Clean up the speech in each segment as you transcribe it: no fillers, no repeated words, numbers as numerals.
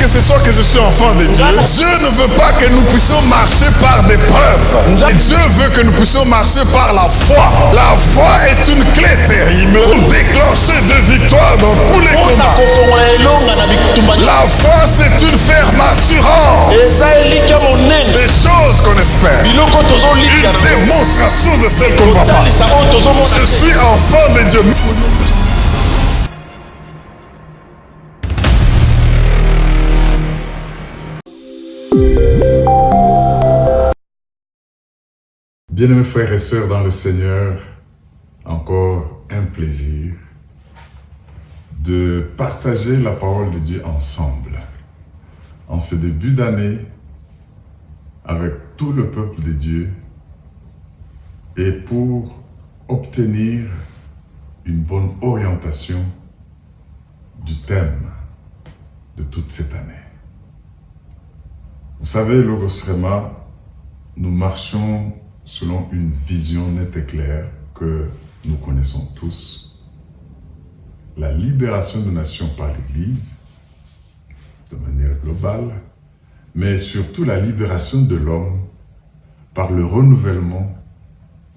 que ce soit que je suis enfant de Dieu, Dieu ne veut pas que nous puissions marcher par des preuves. Et Dieu veut que nous puissions marcher par la foi. La foi est une clé terrible pour déclencher des victoires dans tous les combats. La foi, c'est une ferme assurance des choses qu'on espère. Une démonstration de celles qu'on ne voit pas. Je suis enfant de Dieu. Bien-aimés frères et sœurs dans le Seigneur, encore un plaisir de partager la parole de Dieu ensemble en ce début d'année avec tout le peuple de Dieu et pour obtenir une bonne orientation du thème de toute cette année. Vous savez, Logos Rema, nous marchons selon une vision nette et claire que nous connaissons tous. La libération des nations par l'Église, de manière globale, mais surtout la libération de l'homme par le renouvellement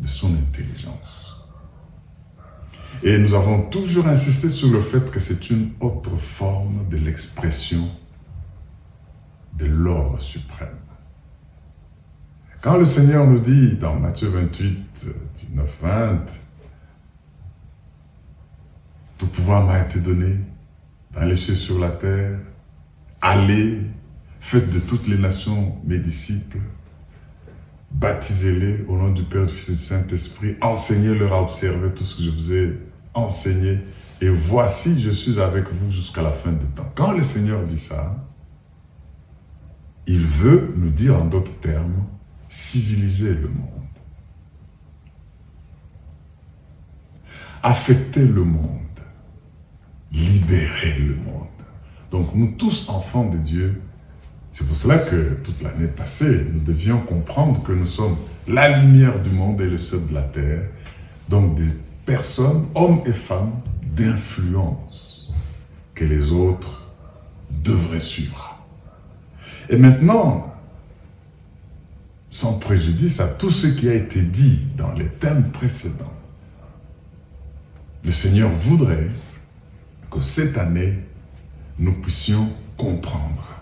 de son intelligence. Et nous avons toujours insisté sur le fait que c'est une autre forme de l'expression de l'ordre suprême. Quand le Seigneur nous dit dans Matthieu 28, 19, 20, « Tout pouvoir m'a été donné dans les cieux sur la terre, allez, faites de toutes les nations mes disciples, baptisez-les au nom du Père, du Fils et du Saint-Esprit, enseignez-leur à observer tout ce que je vous ai enseigné, et voici, je suis avec vous jusqu'à la fin du temps. » Quand le Seigneur dit ça, il veut nous dire en d'autres termes, civiliser le monde, affecter le monde, libérer le monde. Donc nous tous enfants de Dieu, c'est pour cela que toute l'année passée, nous devions comprendre que nous sommes la lumière du monde et le sel de la terre, donc des personnes, hommes et femmes, d'influence que les autres devraient suivre. Et maintenant, sans préjudice à tout ce qui a été dit dans les thèmes précédents, le Seigneur voudrait que cette année, nous puissions comprendre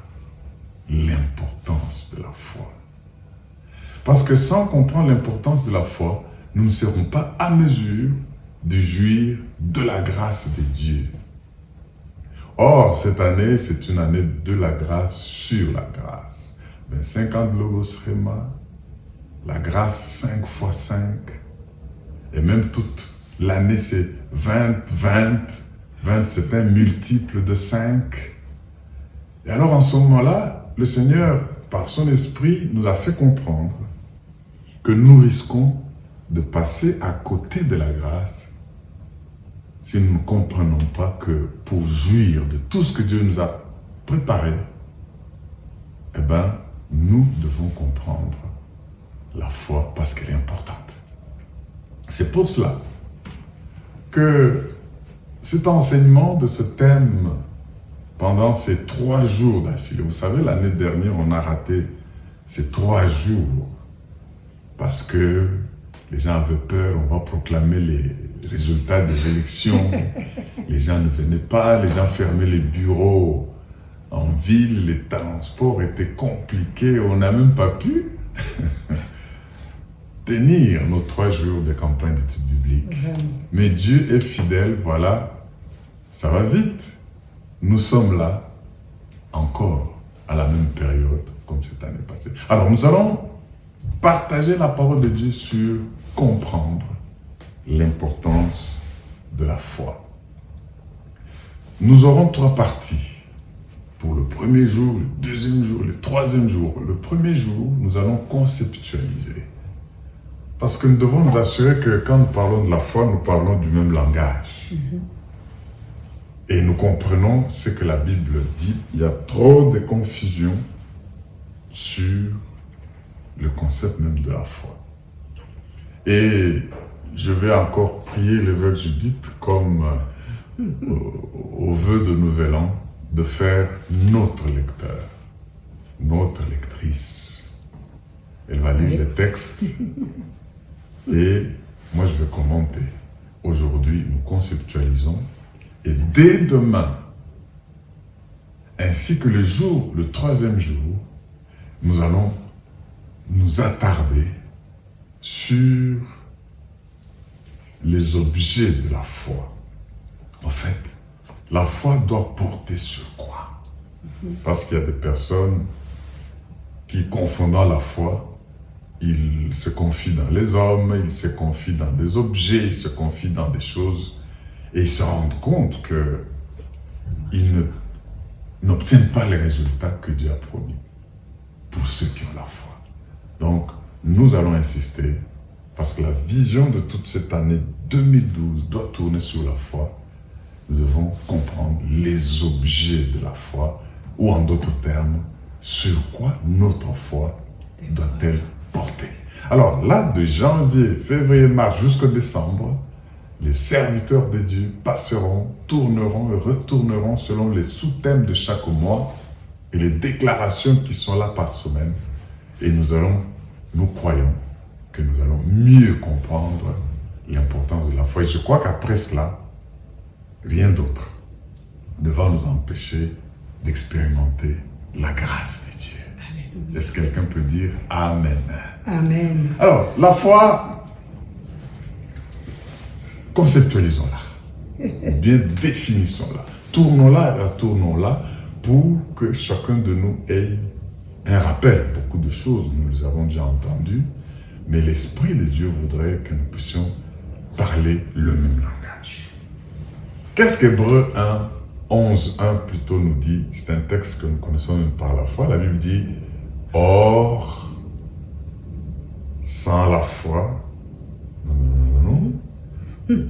l'importance de la foi. Parce que sans comprendre l'importance de la foi, nous ne serons pas à mesure de jouir de la grâce de Dieu. Or, cette année, c'est une année de la grâce sur la grâce. 25 ans de Logos Rema, la grâce 5 x 5, et même toute l'année c'est 20, 20, 20 c'est un multiple de 5. Et alors en ce moment-là, le Seigneur, par son esprit, nous a fait comprendre que nous risquons de passer à côté de la grâce si nous ne comprenons pas que pour jouir de tout ce que Dieu nous a préparé, eh bien, nous devons comprendre la foi parce qu'elle est importante. C'est pour cela que cet enseignement de ce thème pendant ces 3 jours d'affilée, vous savez, l'année dernière, on a raté ces 3 jours parce que les gens avaient peur, on va proclamer les résultats des élections, les gens ne venaient pas, les gens fermaient les bureaux en ville, les transports étaient compliqués, on n'a même pas pu tenir nos 3 jours de campagne d'études bibliques. Mais Dieu est fidèle, voilà, ça va vite. Nous sommes là, encore, à la même période, comme cette année passée. Alors, nous allons partager la parole de Dieu sur comprendre l'importance de la foi. Nous aurons 3 parties. Pour le premier jour, le deuxième jour, le troisième jour. Le premier jour, nous allons conceptualiser. Parce que nous devons nous assurer que quand nous parlons de la foi, nous parlons du même langage. Et nous comprenons ce que la Bible dit. Il y a trop de confusion sur le concept même de la foi. Et je vais encore prier l'évêque Judith comme au vœu de Nouvel An, de faire notre lecteur, notre lectrice. Elle va lire le texte et moi je vais commenter. Aujourd'hui, nous conceptualisons et dès demain, ainsi que le troisième jour, nous allons nous attarder sur les objets de la foi. En fait, la foi doit porter sur quoi? Parce qu'il y a des personnes qui, confondant la foi, ils se confient dans les hommes, ils se confient dans des objets, ils se confient dans des choses, et ils se rendent compte qu'ils n'obtiennent pas les résultats que Dieu a promis pour ceux qui ont la foi. Donc, nous allons insister, parce que la vision de toute cette année 2012 doit tourner sur la foi. Nous devons comprendre les objets de la foi, ou en d'autres termes, sur quoi notre foi doit-elle porter. Alors là, de janvier, février, mars jusqu'au décembre, les serviteurs de Dieu passeront, tourneront et retourneront selon les sous-thèmes de chaque mois et les déclarations qui sont là par semaine. Et nous croyons que nous allons mieux comprendre l'importance de la foi. Et je crois qu'après cela, rien d'autre ne va nous empêcher d'expérimenter la grâce de Dieu. Alléluia. Est-ce que quelqu'un peut dire Amen? Amen. Alors, la foi, conceptualisons-la, ou bien définissons-la, tournons-la et retournons-la pour que chacun de nous ait un rappel. Beaucoup de choses, nous les avons déjà entendues, mais l'Esprit de Dieu voudrait que nous puissions parler le même langage. Qu'est-ce qu'Hébreux 1, 11.1 plutôt nous dit? C'est un texte que nous connaissons par la foi. La Bible dit « Or, sans la foi,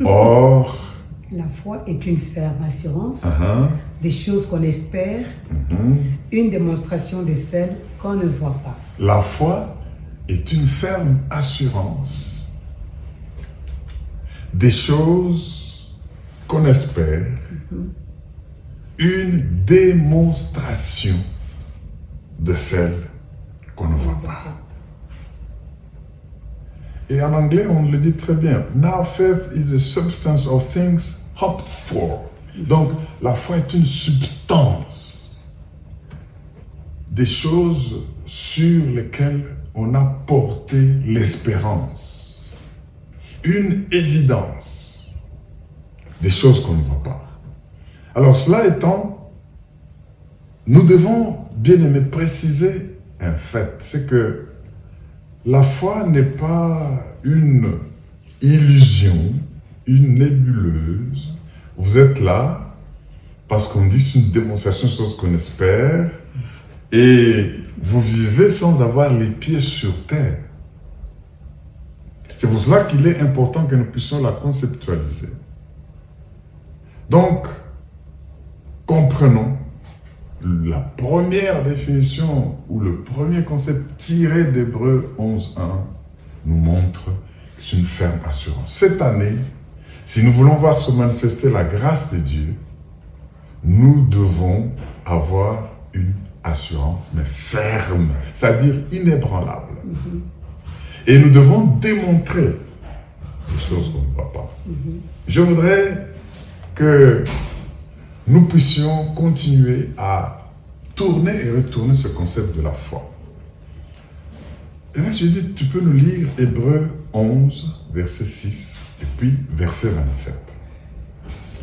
or, la foi est une ferme assurance des choses qu'on espère, une démonstration de celles qu'on ne voit pas. » La foi est une ferme assurance des choses qu'on espère, une démonstration de celles qu'on ne voit pas. Et en anglais, on le dit très bien. Now faith is the substance of things hoped for. Donc, la foi est une substance des choses sur lesquelles on a porté l'espérance. Une évidence des choses qu'on ne voit pas. Alors, cela étant, nous devons, bien aimé, préciser un fait. C'est que la foi n'est pas une illusion, une nébuleuse. Vous êtes là parce qu'on dit c'est une démonstration de choses qu'on espère et vous vivez sans avoir les pieds sur terre. C'est pour cela qu'il est important que nous puissions la conceptualiser. Donc, comprenons la première définition ou le premier concept tiré d'Hébreux 11.1 nous montre que c'est une ferme assurance. Cette année, si nous voulons voir se manifester la grâce de Dieu, nous devons avoir une assurance, mais ferme, c'est-à-dire inébranlable. Et nous devons démontrer des choses qu'on ne voit pas. Je voudrais que nous puissions continuer à tourner et retourner ce concept de la foi. Et là, je dis, tu peux nous lire Hébreux 11, verset 6, et puis verset 27.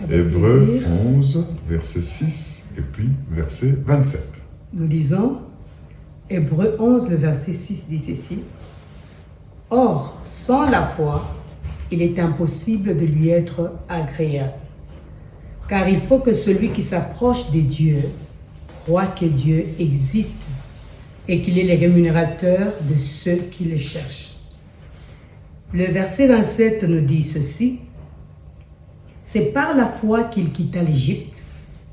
Hébreux 11, verset 6, et puis verset 27. Nous lisons, Hébreux 11, le verset 6 dit ceci. « Or, sans la foi, il est impossible de lui être agréable. Car il faut que celui qui s'approche de Dieu croit que Dieu existe et qu'il est le rémunérateur de ceux qui le cherchent. » Le verset 27 nous dit ceci. « C'est par la foi qu'il quitta l'Égypte,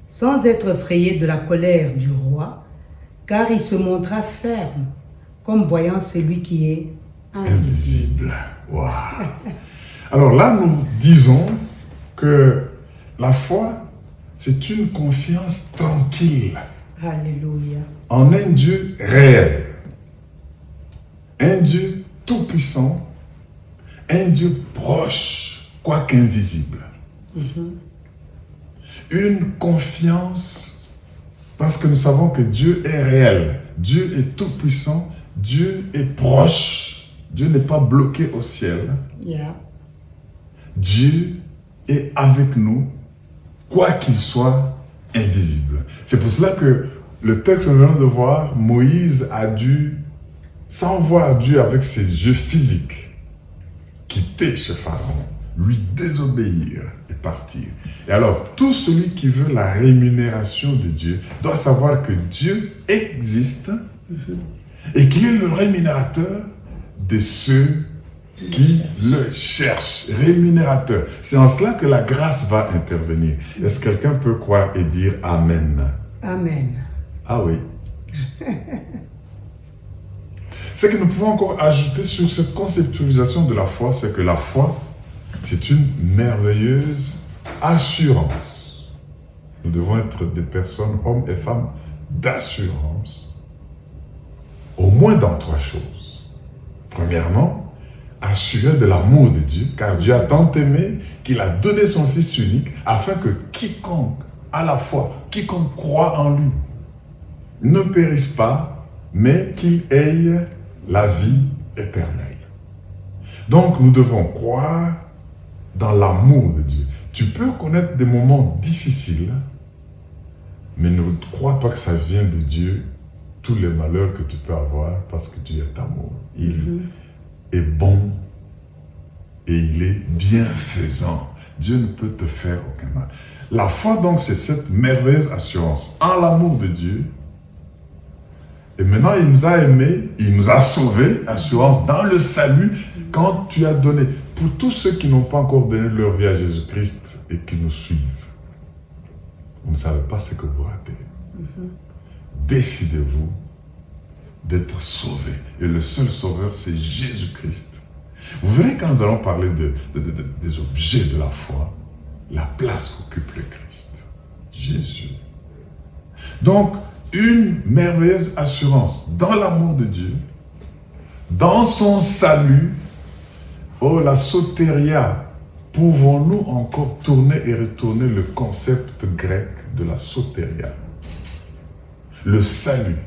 sans être effrayé de la colère du roi, car il se montra ferme, comme voyant celui qui est invisible. » Wow. Alors là, nous disons que la foi, c'est une confiance tranquille Alléluia. en un Dieu réel, un Dieu tout-puissant, un Dieu proche, quoique invisible. Une confiance parce que nous savons que Dieu est réel, Dieu est tout-puissant, Dieu est proche, Dieu n'est pas bloqué au ciel. Yeah. Dieu est avec nous, quoi qu'il soit invisible. C'est pour cela que le texte que nous venons de voir, Moïse a dû, sans voir Dieu avec ses yeux physiques, quitter chez Pharaon, lui désobéir et partir. Et alors, tout celui qui veut la rémunération de Dieu doit savoir que Dieu existe et qu'il est le rémunérateur de ceux qui le cherchent. Rémunérateur. C'est en cela que la grâce va intervenir. Est-ce que quelqu'un peut croire et dire Amen? Amen. Ah oui. Ce que nous pouvons encore ajouter sur cette conceptualisation de la foi, c'est que la foi, c'est une merveilleuse assurance. Nous devons être des personnes, hommes et femmes, d'assurance, au moins dans 3 choses. Premièrement, assuré de l'amour de Dieu, car Dieu a tant aimé qu'il a donné son Fils unique, afin que quiconque a la foi, quiconque croit en lui, ne périsse pas, mais qu'il ait la vie éternelle. Donc nous devons croire dans l'amour de Dieu. Tu peux connaître des moments difficiles, mais ne crois pas que ça vient de Dieu, tous les malheurs que tu peux avoir, parce que Dieu est amour. Il est bon et il est bienfaisant. Dieu ne peut te faire aucun mal. La foi donc, c'est cette merveilleuse assurance en l'amour de Dieu. Et maintenant, il nous a aimés, il nous a sauvés, assurance dans le salut, quand tu as donné. Pour tous ceux qui n'ont pas encore donné leur vie à Jésus-Christ et qui nous suivent, vous ne savez pas ce que vous ratez. Décidez-vous d'être sauvés. Et le seul sauveur, c'est Jésus-Christ. Vous verrez quand nous allons parler des objets de la foi, la place qu'occupe le Christ, Jésus. Donc, une merveilleuse assurance dans l'amour de Dieu, dans son salut. Oh, la soteria. Pouvons-nous encore tourner et retourner le concept grec de la soteria? Le salut,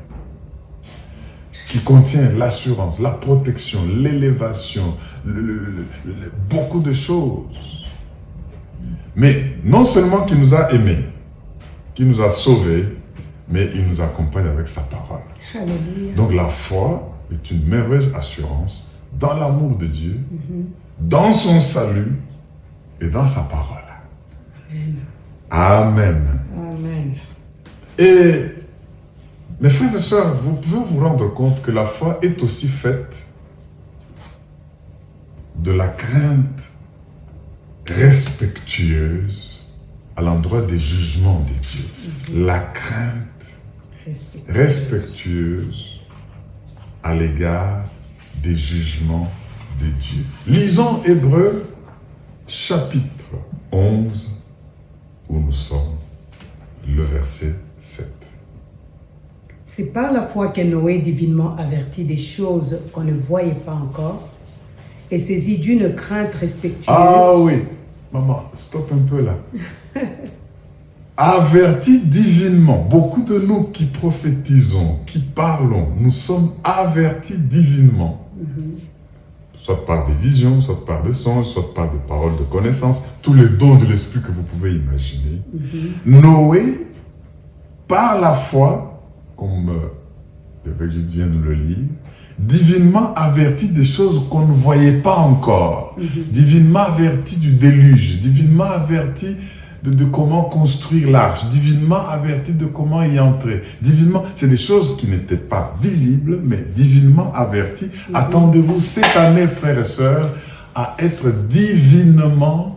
qui contient l'assurance, la protection, l'élévation, beaucoup de choses. Mais non seulement qu'il nous a aimés, qu'il nous a sauvés, mais il nous accompagne avec sa parole. Alléluia. Donc la foi est une merveilleuse assurance dans l'amour de Dieu, dans son salut et dans sa parole. Amen. Amen. Et mes frères et sœurs, vous pouvez vous rendre compte que la foi est aussi faite de la crainte respectueuse à l'endroit des jugements de Dieu. La crainte respectueuse à l'égard des jugements de Dieu. Lisons Hébreux chapitre 11 où nous sommes, le verset 7. C'est par la foi que Noé, divinement averti des choses qu'on ne voyait pas encore, est saisi d'une crainte respectueuse. Ah oui, maman, stop un peu là. Averti divinement. Beaucoup de nous qui prophétisons, qui parlons, nous sommes avertis divinement. Soit par des visions, soit par des songes, soit par des paroles de connaissance, tous les dons de l'esprit que vous pouvez imaginer. Noé, par la foi, comme l'évêque Jude vient de le lire, divinement averti des choses qu'on ne voyait pas encore, divinement averti du déluge, divinement averti de comment construire l'arche, divinement averti de comment y entrer, divinement, c'est des choses qui n'étaient pas visibles, mais divinement averti. Attendez-vous cette année, frères et sœurs, à être divinement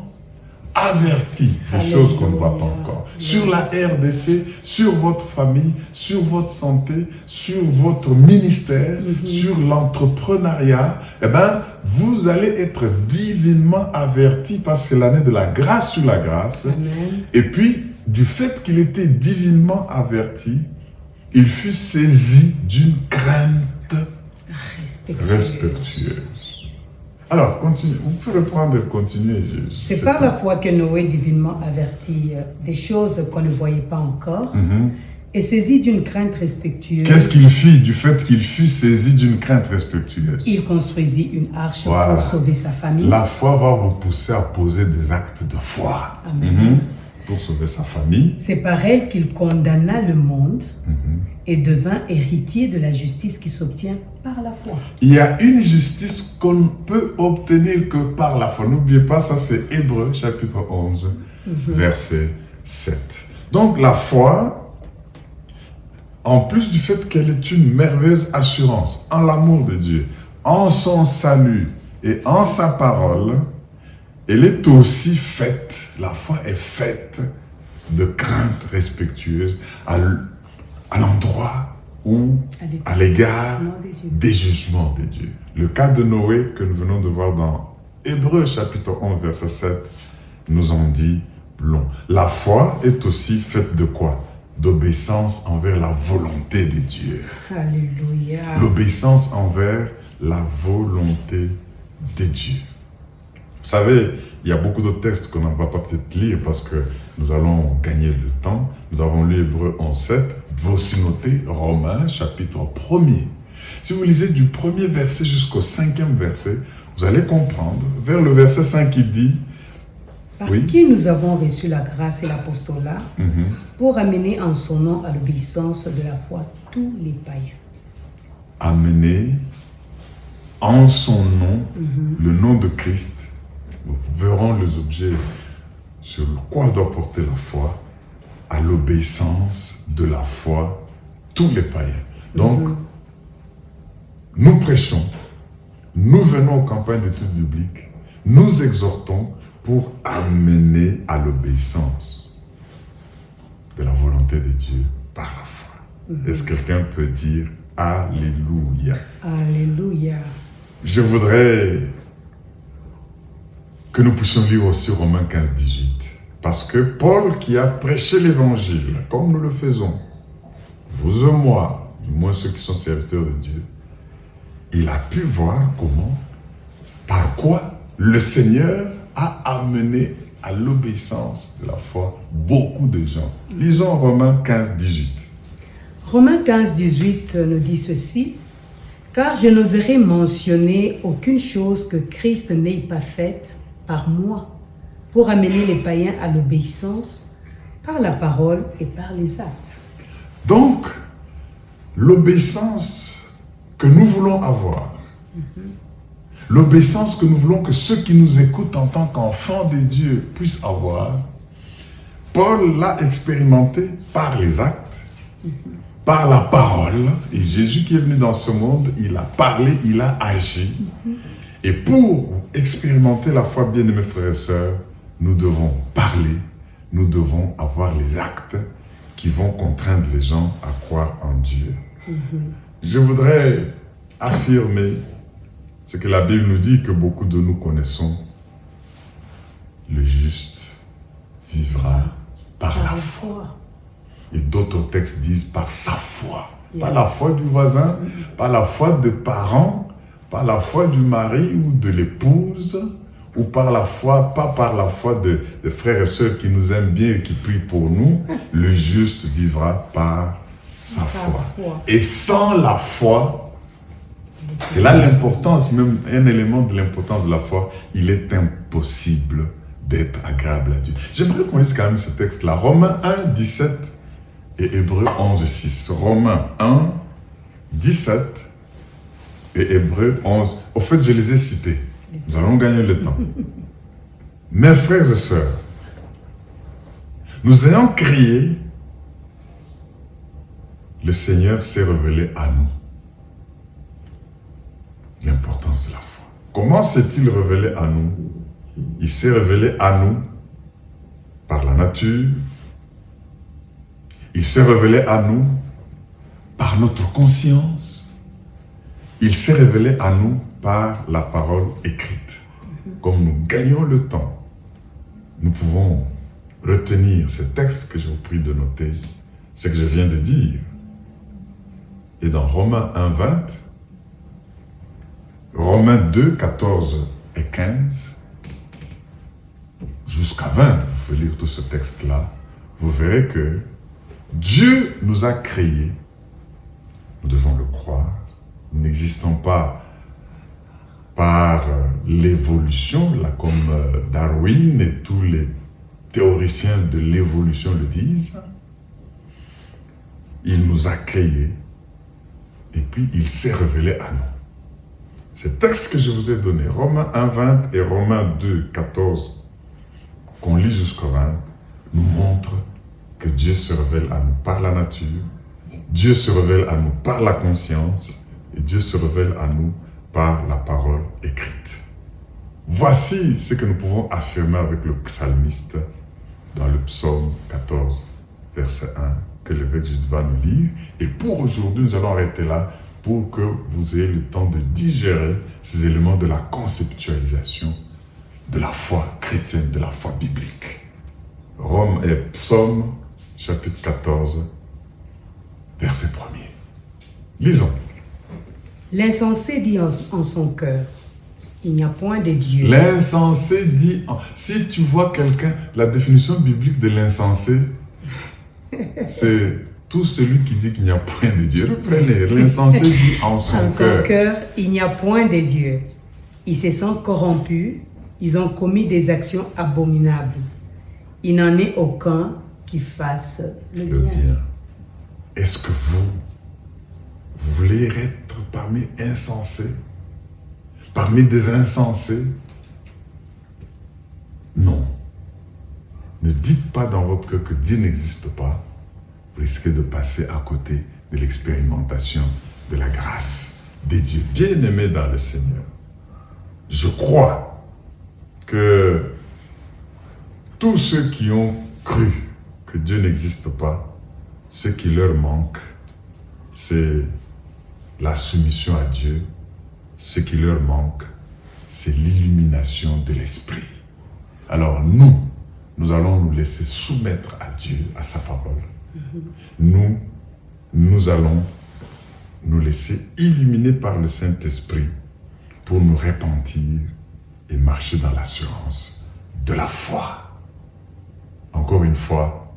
averti des choses qu'on ne voit pas encore. Sur la RDC, sur votre famille, sur votre santé, sur votre ministère, sur l'entrepreneuriat, eh bien, vous allez être divinement averti parce que c'est l'année de la grâce sur la grâce. Amen. Et puis, du fait qu'il était divinement averti, il fut saisi d'une crainte respectueuse. Alors, continue. Vous pouvez reprendre et continuer. C'est par la foi que Noé, divinement averti des choses qu'on ne voyait pas encore, est saisi d'une crainte respectueuse. Qu'est-ce qu'il fit du fait qu'il fut saisi d'une crainte respectueuse? Il construisit une arche pour sauver sa famille. La foi va vous pousser à poser des actes de foi. Amen. Pour sauver sa famille. C'est par elle qu'il condamna le monde et devint héritier de la justice qui s'obtient par la foi. Il y a une justice qu'on ne peut obtenir que par la foi. N'oubliez pas, ça c'est Hébreux chapitre 11, verset 7. Donc la foi, en plus du fait qu'elle est une merveilleuse assurance en l'amour de Dieu, en son salut et en sa parole, elle est aussi faite, la foi est faite de crainte respectueuse à l'endroit ou à l'égard des jugements de Dieu. Le cas de Noé que nous venons de voir dans Hébreux chapitre 11 verset 7 nous en dit long. La foi est aussi faite de quoi? D'obéissance envers la volonté de Dieu. Alléluia. L'obéissance envers la volonté de Dieu. Vous savez, il y a beaucoup d'autres textes qu'on ne va pas peut-être lire parce que nous allons gagner le temps. Nous avons lu Hébreux 11.7. Vous pouvez aussi noter Romains chapitre 1er. Si vous lisez du premier verset jusqu'au 5e verset, vous allez comprendre. Vers le verset 5, il dit... Par qui nous avons reçu la grâce et l'apostolat pour amener en son nom à l'obéissance de la foi tous les païens. Amener en son nom, le nom de Christ. Nous verrons les objets sur quoi doit porter la foi, à l'obéissance de la foi, tous les païens. Donc, nous prêchons, nous venons aux campagnes d'études bibliques, nous exhortons pour amener à l'obéissance de la volonté de Dieu par la foi. Est-ce que quelqu'un peut dire Alléluia? Alléluia. Je voudrais que nous puissions lire aussi Romains 15, 18. Parce que Paul qui a prêché l'évangile, comme nous le faisons, vous et moi, du moins ceux qui sont serviteurs de Dieu, il a pu voir comment, par quoi le Seigneur a amené à l'obéissance de la foi beaucoup de gens. Lisons Romains 15, 18. Romains 15, 18 nous dit ceci. Car je n'oserais mentionner aucune chose que Christ n'ait pas faite par moi, pour amener les païens à l'obéissance par la parole et par les actes. Donc, l'obéissance que nous voulons avoir, l'obéissance que nous voulons que ceux qui nous écoutent en tant qu'enfants de Dieu puissent avoir, Paul l'a expérimenté par les actes, par la parole. Et Jésus qui est venu dans ce monde, il a parlé, il a agi. Et pour expérimenter la foi, bien-aimés frères et sœurs, nous devons parler, nous devons avoir les actes qui vont contraindre les gens à croire en Dieu. Je voudrais affirmer ce que la Bible nous dit, que beaucoup de nous connaissons. Le juste vivra par la foi. Et d'autres textes disent par sa foi. Pas la foi du voisin, pas la foi des parents, pas la foi du mari ou de l'épouse, ou par la foi, pas par la foi des frères et sœurs qui nous aiment bien et qui prient pour nous. Le juste vivra par sa foi. Et sans la foi, c'est là l'importance, même un élément de l'importance de la foi, il est impossible d'être agréable à Dieu. J'aimerais qu'on lise quand même ce texte-là. Romains 1, 17 et Hébreux 11, 6. Romains 1, 17 et Hébreux 11. Au fait, je les ai cités. Nous allons gagner le temps. Mes frères et sœurs, nous ayons crié, le Seigneur s'est révélé à nous. L'importance de la foi. Comment s'est-il révélé à nous? Il s'est révélé à nous par la nature. Il s'est révélé à nous par notre conscience. Il s'est révélé à nous par la parole écrite. Comme nous gagnons le temps, nous pouvons retenir ces textes que je vous prie de noter, ce que je viens de dire. Et dans Romains 1, 20, Romains 2, 14 et 15, jusqu'à 20, vous pouvez lire tout ce texte-là, vous verrez que Dieu nous a créés, nous devons le croire, nous n'existons pas par l'évolution, là comme Darwin et tous les théoriciens de l'évolution le disent. Il nous a créés et puis il s'est révélé à nous. Ces textes que je vous ai donnés, Romains 1, 20 et Romains 2, 14, qu'on lit jusqu'au 20, nous montrent que Dieu se révèle à nous par la nature, Dieu se révèle à nous par la conscience et Dieu se révèle à nous par la parole écrite. Voici ce que nous pouvons affirmer avec le psalmiste dans le psaume 14, verset 1, que l'évêque Juste va nous lire. Et pour aujourd'hui, nous allons arrêter là pour que vous ayez le temps de digérer ces éléments de la conceptualisation de la foi chrétienne, de la foi biblique. Rome et Psaume, chapitre 14, verset 1er. Lisons. L'insensé dit en son cœur, il n'y a point de Dieu. L'insensé dit... Si tu vois quelqu'un, la définition biblique de l'insensé, c'est tout celui qui dit qu'il n'y a point de Dieu. Reprenez, l'insensé dit en son cœur, il n'y a point de Dieu. Ils se sont corrompus, ils ont commis des actions abominables. Il n'en est aucun qui fasse le bien. Est-ce que vous voulez être parmi insensés? Parmi des insensés? Non. Ne dites pas dans votre cœur que Dieu n'existe pas. Vous risquez de passer à côté de l'expérimentation de la grâce des dieux. Bien-aimés dans le Seigneur, je crois que tous ceux qui ont cru que Dieu n'existe pas, ce qui leur manque, c'est la soumission à Dieu. Ce qui leur manque, c'est l'illumination de l'esprit. Alors nous allons nous laisser soumettre à Dieu, à sa parole. Nous allons nous laisser illuminer par le Saint-Esprit pour nous repentir et marcher dans l'assurance de la foi. Encore une fois,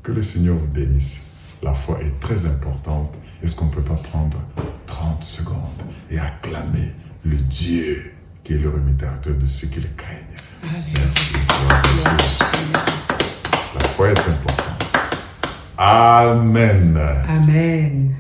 que le Seigneur vous bénisse. La foi est très importante. Est-ce qu'on ne peut pas prendre 30 secondes et acclamer le Dieu qui est le rémunérateur de ceux qui le craignent? Merci. La foi est importante. Amen. Amen.